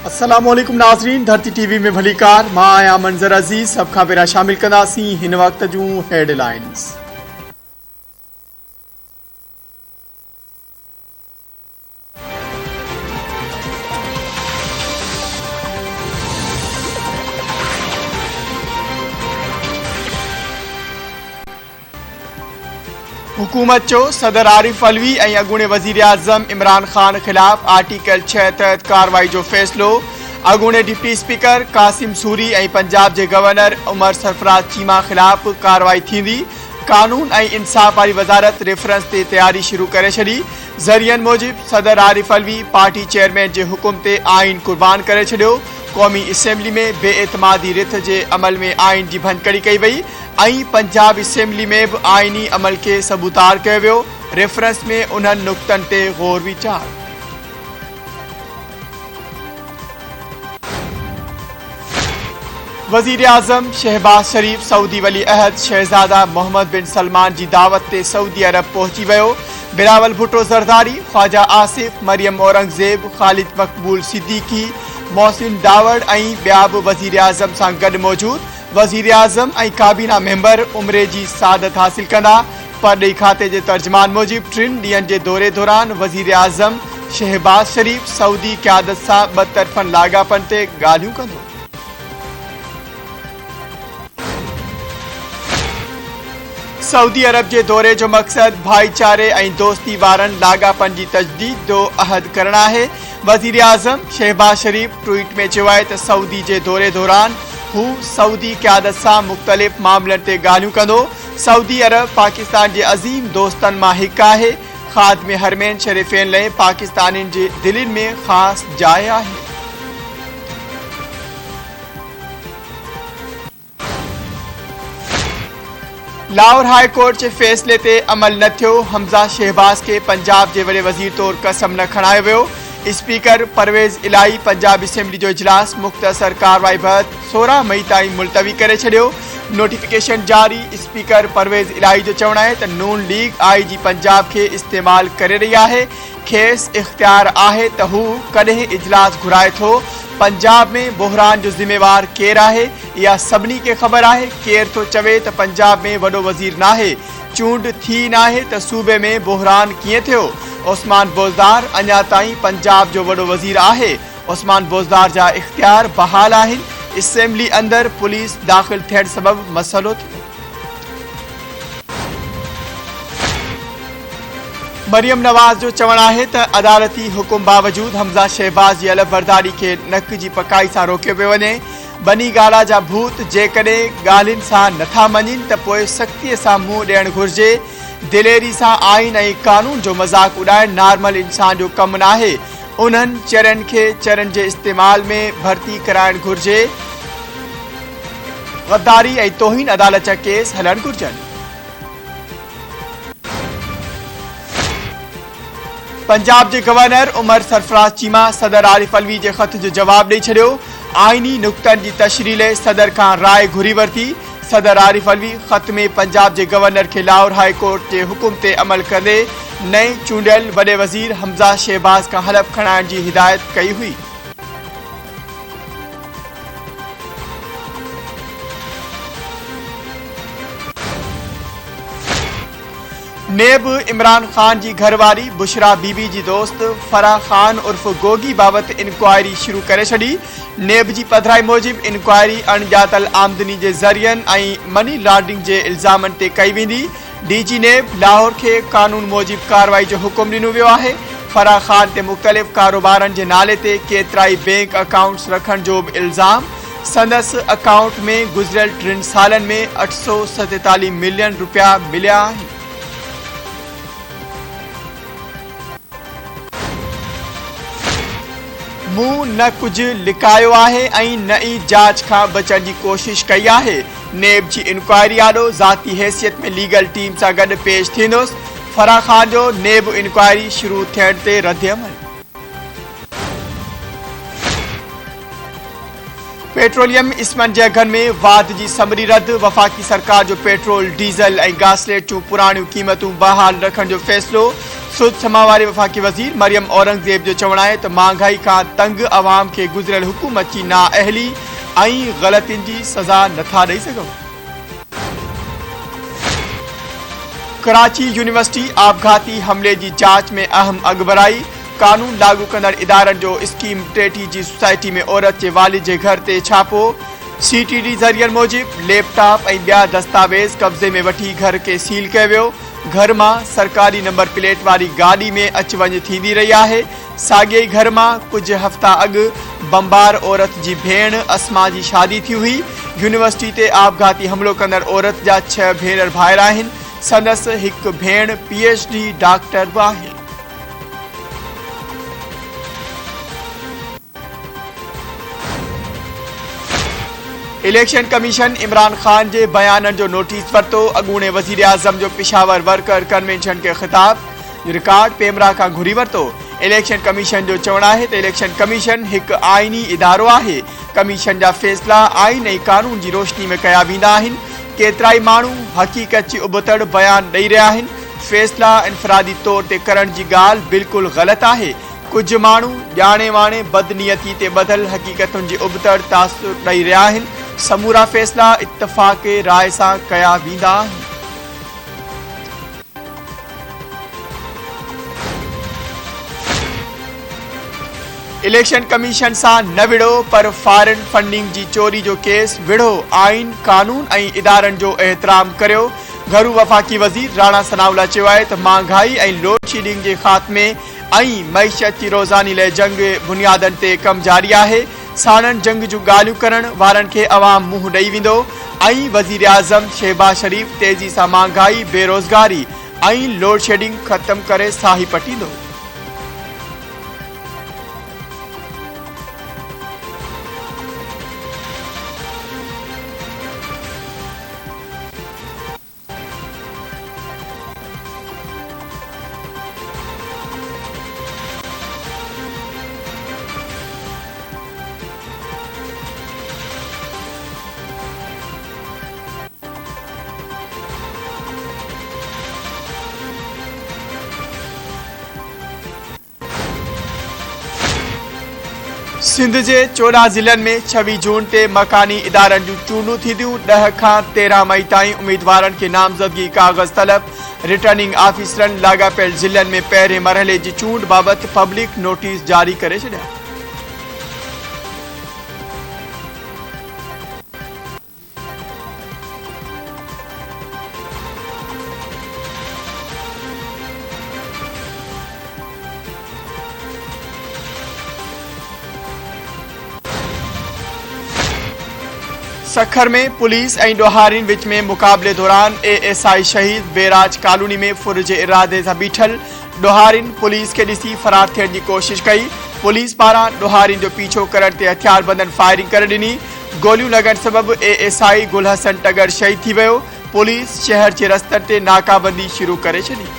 अस्सलामुअलैकुम नाज़रीन, धरती टीवी में भली कार मां आया मंजर अज़ीज़ सब खां पहिरियां शामिल कंदासीं हिन वक्त जूं हेडलाइंस। हुकूमत चो सदर आरिफ अलवी ऐं अॻूणे वज़ीर आज़म इमरान खान खिलाफ़ आर्टिकल 6 तहत कार्रवाई जो फ़ैसिलो। अॻूणे डिप्टी स्पीकर कासिम सूरी ऐं पंजाब जे गवर्नर उमर सरफराज चीमा खिलाफ़ कार्रवाई थींदी। कानून ऐं इंसाफ़ वारी वज़ारत रेफरेंस ते तैयारी शुरू करे छॾी। ज़रियनि मूजिब सदर आरिफ अलवी पार्टी चेयरमैन जे हुकुम ते आइन कुर्बान करे छॾियो। क़ौमी असेंबली में बेएतमादी रिथ जे अमल में आइन जी भञकड़ी कई वई ऐं पंजाब असेंबली में भी आइनी अमल के सबूतार कयो वियो। रेफरेंस में उन्हनि नुक़्तनि ते गौर वीचार। वज़ीर आज़म शहबाज शरीफ सऊदी वली अहद शहज़ादा मोहम्मद बिन सलमान जी दावत ते सऊदी अरब पहुंची वियो। बिलावल भुट्टो ज़रदारी, ख्वाजा आसिफ, मरियम औरंगज़ेब, ख़ालिद मक़बूल सिद्दीकी, मोहसिन दावड़ ऐं ॿिया बि वज़ीर आज़म सां गॾु मौजूद। वज़ीर आज़म ऐं काबीना मेंबर उम्रे जी सादत हासिल कंदा। परॾेही खाते जे तर्जमान मूजिब 3 ॾींहनि जे दौरे दौरान वज़ीर आज़म शहबाज शरीफ सऊदी क़यादत सां ॿतरफ़नि लाॻापनि ते ॻाल्हियूं कंदो। सऊदी अरब जे दौरे जो मक़सद भाईचारे ऐं दोस्ती वारनि लाॻापनि जी तजदीद जो अहद करणु आहे। वज़ीर आज़म शहबाज शरीफ ट्वीट में चयो आहे त सऊदी जे दौरे दौरान हू सऊदी क़यादत सां मुख़्तलिफ़ मामलनि ते ॻाल्हियूं कंदो। सऊदी अरब पाकिस्तान जे अज़ीम दोस्तनि मां हिकु आहे। ख़ादिम हरमैन शरीफ़ैन लाइ पाकिस्तानियुनि जे दिलनि में ख़ासि जाइ आहे। लाहौर हाई कोर्ट जे फ़ैसिले ते अमल न थियो। हमज़ा शहबाज के पंजाब जे वॾे वज़ीर तौरु कसम न खणायो वियो। स्पीकर परवेज़ इलाही पंजाब असेंबली जो इजलास मुख़्तसर कार्रवाई बैदि 16 मई ताईं मुलतवी करे छॾियो। नोटिफिकेशन जारी। स्पीकर परवेज़ इलाही जो चवणु आहे त नून लीग IG पंजाब खे इस्तेमाल करे रही आहे। खेसि इख़्तियार आहे त हू कॾहिं इजलास घुराए थो। पंजाब में बहरान जो ज़िम्मेवार केरु आहे इहा सभिनी खे ख़बर आहे। केरु थो चवे त पंजाब में वॾो वज़ीर नाहे, चूंड थी नाहे त सूबे में बहरान कीअं थियो। उस्मान बोज़दार अञा ताईं पंजाब जो वॾो वज़ीर आहे। उस्मान बोज़दार जा इख़्तियार बहाल आहिनि। असेंबली अंदरि पुलिस दाख़िल थियण सबबि मसइलो थियो। मरियम नवाज़ जो चवणु आहे त अदालती हुकुम बावजूद हमज़ा शहबाज जी अलफ़बरदारी खे नक जी पकाई सां रोकियो पियो वञे। बनी ॻाल्हा जा भूत जेकॾहिं ॻाल्हियुनि सां नथा मञनि त पोइ सख़्तीअ सां मुंहुं ॾियणु घुरिजे। दिलेरी सां आइन ऐं कानून जो मज़ाक़ उॾाइणु नॉर्मल इंसान जो कमु न आहे। उन्हनि चरनि खे चरनि जे इस्तेमाल में भर्ती कराइणु घुरिजे। गद्दारी ऐं तौहीन अदालत जा केस हलणु घुरिजनि। पंजाब जे गवर्नर उमर सरफराज चीमा सदर आरिफ अलवी जे ख़त जो जवाब ॾेई छॾियो। आइनी नुक़्तनि जी तशरीह लाइ सदर खां राय घुरी वरिती। सदर आरिफ अलवी ख़त में पंजाब जे गवर्नर खे लाहौर हाई कोर्ट जे हुकुम ते अमल कंदे नए चूंडियल वॾे वज़ीर हमज़ा शहबाज खां हलफ़ खणाइण जी हिदायत कई हुई। नेब इमरान खान जी घरवारी बुशरा बीबी जी दोस्त फराह खान उर्फ गोगी बाबति इंक्वायरी शुरू करे छॾी। नेब जी पधिराई मूजिब इंक्वायरी अणॼातल आमदनी जे ज़रियनि ऐं मनी लॉन्ड्रिंग जे इल्ज़ामनि ते कई वेंदी। DG नेब लाहौर खे कानून मूजिब कार्रवाई जो हुकुम ॾिनो वियो आहे। फराह खान ते मुख़्तलिफ़ कारोबारनि जे नाले ते केतिराई बैंक अकाउंट्स रखण जो बि इल्ज़ाम। संदसि अकाउंट में गुज़िरियल 3 सालनि में 847 मिलियन रुपया मिलिया आहिनि। मूं न कुझु लिकायो आहे ऐं न ई जांच खां बचण जी कोशिश कई आहे। नेब जी इंक्वायरी आॾो ज़ाती हैसियत में लीगल टीम सां गॾु पेश थींदुसि। फराह खान जो नेब इंक्वायरी शुरू थियण ते रद्द अमल। पेट्रोलियम इस्मन जे अघनि में वाद जी समरी रद्द। वफ़ाक़ी सरकार जो पेट्रोल डीज़ल ऐं गासलेट जूं पुराणियूं क़ीमतूं बहाल रखण जो फ़ैसिलो। सुध समा वारे वफ़ाक़ी वज़ीर मरियम औरंगज़ेब जो चवणु आहे त महांगाई खां तंग अवाम खे गुज़िरियल हुकूमत जी नाअहली ऐं ग़लतियुनि जी सज़ा नथा ॾेई सघूं। कराची यूनिवर्सिटी आपघाती हमले जी जांच में अहम अॻुभराई। कानून लागू कंदड़ इदारनि जो स्कीम टेठी जी सोसाइटी में औरत जे वालिद जे घर ते छापो। CTD ज़रियनि मूजिबि लैपटॉप ऐं ॿिया दस्तावेज़ कब्ज़े में वठी घर खे सील कयो वियो। घर मां सरकारी नंबर प्लेट वारी गाॾी में अच वञ थींदी रही आहे। साॻिए ई घर मां कुझु हफ़्ता अॻु बमबार औरत जी भेण अस्मा जी शादी थी हुई। यूनिवर्सिटी ते आपघाती हमलो कंदड़ औरत जा 6 भेनर भाइर आहिनि। संदसि हिकु भेण PhD डॉक्टर बि आहे। इलेक्शन कमीशन इमरान खान जे बयाननि जो नोटिस वरितो। अॻूणे वज़ीर आज़म जो पिशावर वर्कर कन्वेंशन खे ख़िताब रिकॉर्ड पेमरा खां घुरी वरितो। इलेक्शन कमीशन जो चवणु आहे त इलेक्शन कमीशन हिकु आइनी इदारो आहे। कमीशन जा फ़ैसिला आइन ऐं कानून जी रोशनी में कया वेंदा आहिनि। केतिराई माण्हू हक़ीक़त जी उबतड़ बयान ॾेई रहिया आहिनि। फ़ैसिला इनफ़रादी तौर ते करण जी ॻाल्हि बिल्कुलु ग़लति आहे। कुझु माण्हू ॼाणे वाणे बदनियती ते ॿधल हक़ीक़तुनि जी उबतड़ तासुर ॾेई रहिया आहिनि। समूरा फ़ैसिला इत्तफ़ाक़ राय सां कया वेंदा आहिनि। इलेक्शन कमीशन सां न विढ़ो पर फॉरेन फंडिंग जी चोरी जो केस विढ़ो। आइन कानून ऐं इदारनि जो एहतराम करियो। घरू वफ़ाक़ी वज़ीर राणा सनाउल्ला चयो आहे त महांगाई ऐं लोड शेडिंग जे ख़ात्मे ऐं मईशत जी रोज़ानी लाइ जंग बुनियादनि ते कमु जारी आहे। साणनि जंग जूं ॻाल्हियूं करण वारनि खे अवाम मुंहुं ॾेई वेंदो ऐं वज़ीर आज़म शहबाज शरीफ़ तेज़ी सां महांगाई बेरोज़गारी ऐं लोड शेडिंग ख़त्म करे साही पटींदो। सिंध जे 14 ज़िलनि में 26 जून ते मकानी इदारनि जूं चूंडूं थींदियूं। 10 खां 13 मई ताईं उम्मीदवारनि खे नामज़दगी काग़ज़ तलब। रिटर्निंग ऑफिसरनि लाॻापियल ज़िलनि में पहिरें मरहले जी चूंड बाबति पब्लिक नोटिस जारी करे छॾिया। सखर में पुलिस ऐं ॾोहारियुनि विच में मुक़ाबले दौरान ASI शहीद बेराज कॉलोनी में फुर जे इरादे सां बीठल ॾोहारियुनि पुलिस खे ॾिसी फरार थियण जी कोशिश कई। पुलिस पारां ॾोहारियुनि जो पीछो करण ते हथियारबंदनि फायरिंग करे ॾिनी। गोलियूं लॻण सबबि ASI गुल हसन टगर शहीद थी वियो। पुलिस शहर जे रस्तनि ते नाकाबंदी शुरू करे छॾी।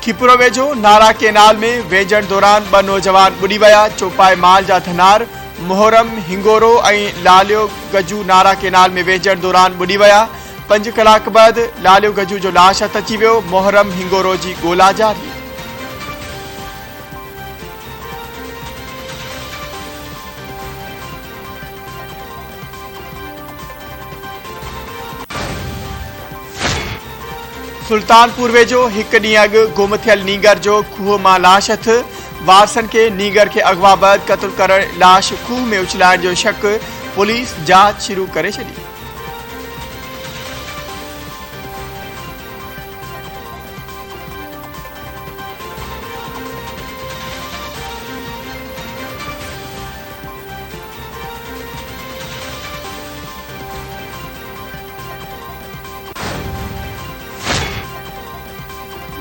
खिपुरो वेझो नारा केनाल में वेझण दौरान 2 नौजवान बुॾी विया। चौपाए माल जा धनार मोहरम हिंगोरो ऐं लालियो गजू नारा केनाल में वेझण दौरान बुॾी विया। 5 कलाक बाद लालियो गजू जो लाश हथ अची वियो। मोहरम हिंगोरो जी ॻोल्हा जारी। सुल्तानपुर वेझो 1 ॾींहुं अॻु गुम थियल नीगर जो खूह मां लाश हथ। वारसनि खे नीगर खे अगवा बैदि क़त्ल करण लाश खूह में उछलाइण जो शक। पुलिस जांच शुरू करे छॾी।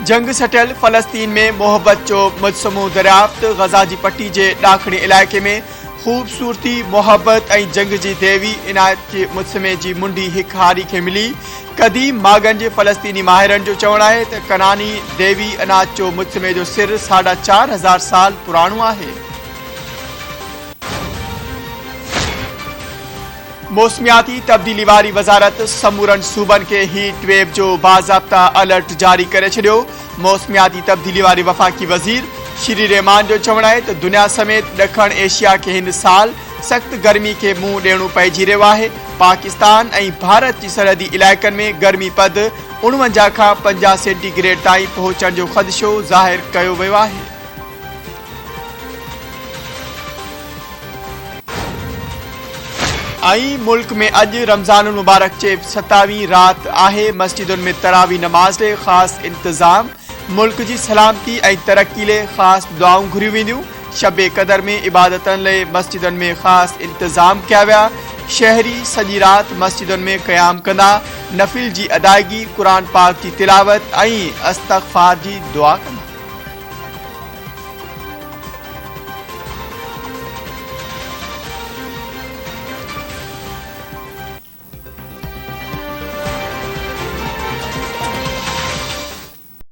जंग सटियल फ़लस्तीन में मोहब्बत जो मुजसमो दरियाफ़्त। गज़ा जी पट्टी जे ॾाखिणी इलाइक़े में ख़ूबसूरती मोहब्बत ऐं जंग जी देवी इनायत जे मुजसमे जी मुंडी हिकु हारी खे मिली। क़दीम मागंज फ़लस्तीनी माहिरनि जो चवणु आहे त कनानी देवी अनाज जो मुजसमे जो सिर 4,500 साल पुराणो आहे। मौसमियाती तब्दीली वारी वज़ारत समूरन सूबन के हीट वेव जो बाज़ाब्ता अलर्ट जारी करे छॾियो। मौसमियाती तब्दीली वारी वफ़ाक़ी वज़ीर श्री रहमान जो चवणु आहे त दुनिया समेत ॾखण एशिया के हिन साल सख़्त गर्मी के मुंहुं ॾियणो पइजी रहियो आहे। पाकिस्तान ऐं भारत जी सरहदी इलाइक़नि में गर्मी पद 49 खां 50 सेंटीग्रेड ताईं पहुचण जो ख़दशो ज़ाहिर कयो वियो आहे। ऐं मुल्क में अॼु रमज़ान मुबारक जे 27वीं रात आहे। मस्जिदुनि में तरावी नमाज़ ले ख़ासि इंतज़ाम। मुल्क जी सलामती ऐं तरक्की ले ख़ासि दुआऊं घुरियूं वेंदियूं। शबे क़दर में इबादतनि लाइ मस्जिदुनि में ख़ासि इंतज़ाम कया विया। शहरी सॼी राति मस्जिदुनि में क़याम कंदा, नफ़िल जी अदायगी, क़ुरान पाक जी तिलावत ऐं इस्तग़फ़ार जी दुआ कंदा।